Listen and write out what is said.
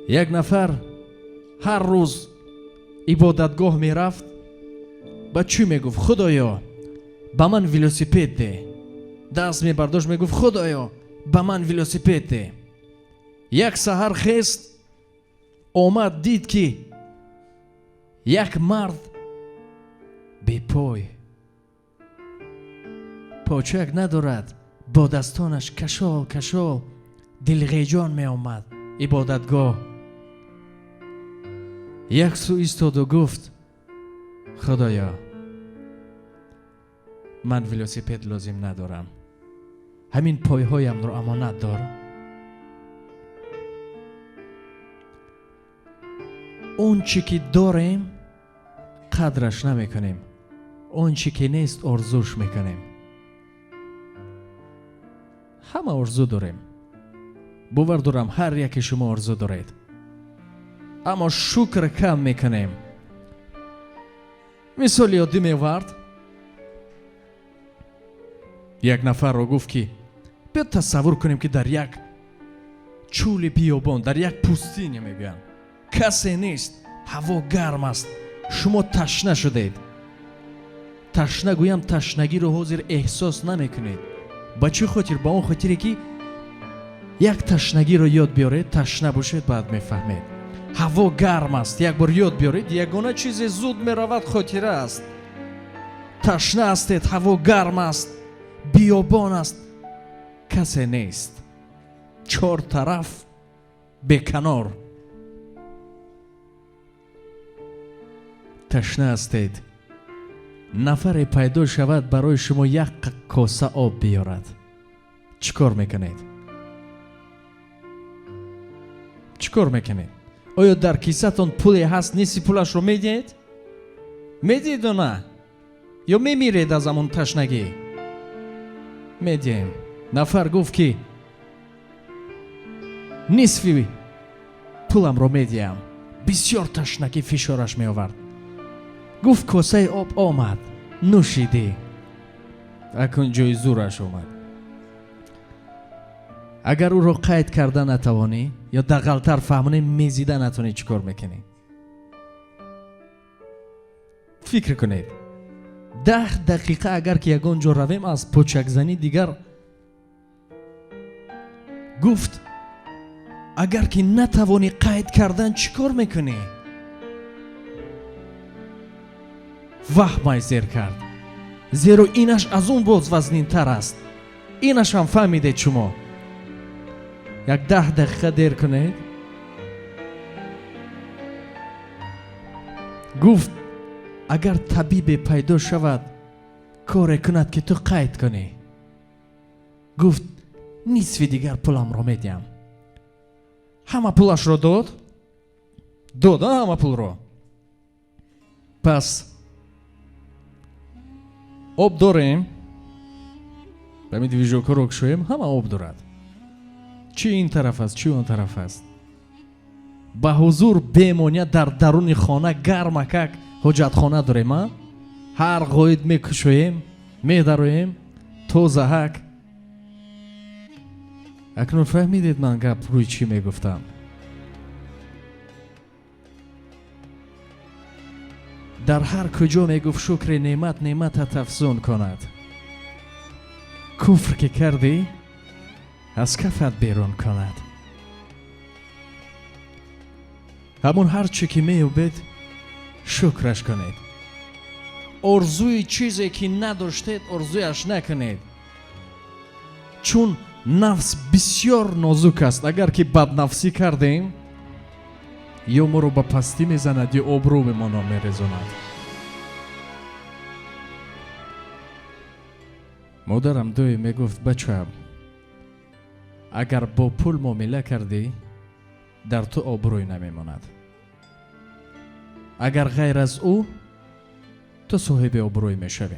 یک نفر هر روز عبادتگاه میرفت با چی میگفت؟ خدایا با من ولوسیپد ده. دست میبرداشت میگفت خدایا با من ولوسیپد ده. یک سحر خیست آمد دید که یک مرد بی پای پاچک ندارد با دستانش کشال کشال دلغیجان می آمد عبادتگاه. یک سو ایستاد و گفت خدایا من ولوسیپد لازم ندارم، همین پایهایم رو امانت دار. اون چی که داریم قدرش نمیکنیم، اون چی که نیست آرزوش میکنیم. همه آرزو داریم، باور دارم هر یک شما آرزو دارید، اما شکر کم میکنیم. مثال یادی میورد یک نفر رو گفت که بیا تصور کنیم که در یک چول بیابان، در یک پوستینی میگن کسی نیست، هوا گرم است، شما تشنه شدید. تشنه گویم تشنگی رو حاضر احساس نمیکنید. با چه خاطر؟ با اون خاطری که یک تشنگی رو یاد بیارید، تشنه باشید بعد میفهمید. هوا گرم است، یک بار یاد بیارید، یگانه چیز زود میرود خاطره است. تشنه هستید، هوا گرم است، بیابان است، کسی نیست، چهار طرف بیکنار. تشنه هستید، نفر پیدا شود برای شما یک کاسه آب بیارد، چیکار میکنید؟ چیکار میکنید؟ آیا در کیسه‌تان پولی هست نیستی پولش رو میدید؟ میدید و نه؟ یا میمیرید از همون تشنگی؟ میدیم. نفر گفت که نصفی پولم رو میدیم. بسیار تشنگی فشارش میآورد. گفت کاسه آب آمد، نوشیدی. اکنون جای زورش آمد. اگر او را قید کرده نتوانی یا دقیق‌تر فهمانی میزیده نتونی، چیکار میکنی؟ فکر کنید. 10 دقیقه اگر که یگان جا رویم از پوچک زنی دیگر گفت اگر که نتوانی قید کردن چیکار میکنی؟ وهم زیر کرد، زیرا اینش از اون باز وزنین تر است. اینش هم فهمیده شما. یک 10 دقیقه دیر کنید. گفت اگر طبیب پیدا شود کار کند که تو قید کنی. گفت نصف دیگر پولم رو میدیم. همه پولش رو داد همه پول رو. پس آب داریم، بمید ویژوکو رو کشویم، همه آب دارد. چی این طرف است چی اون طرف است. به حضور بمانید در درون خانه گرم کک حجت خانه داریم. هر قاید میکشویم میدرویم تو زهک. اکنون فهمیدید من گپ روی چی میگفتم؟ در هر کجا میگفت شکر نعمت نعمتت افزون کند. کفر که کردی از کفت بیرون کند. همون هر چی که میوبید شکرش کنید. ارزوی چیزی که نداشتید ارزویش نکنید، چون نفس بسیار نازک است. اگر که بدنفسی کردیم یا ما رو به پستی میزند یا آبرو به ما میرزاند. مادرم دوی میگفت بچه‌ام اگر با پول معامله کردی در تو آبروی نمیماند، اگر غیر از او تو صاحب آبروی میشوی.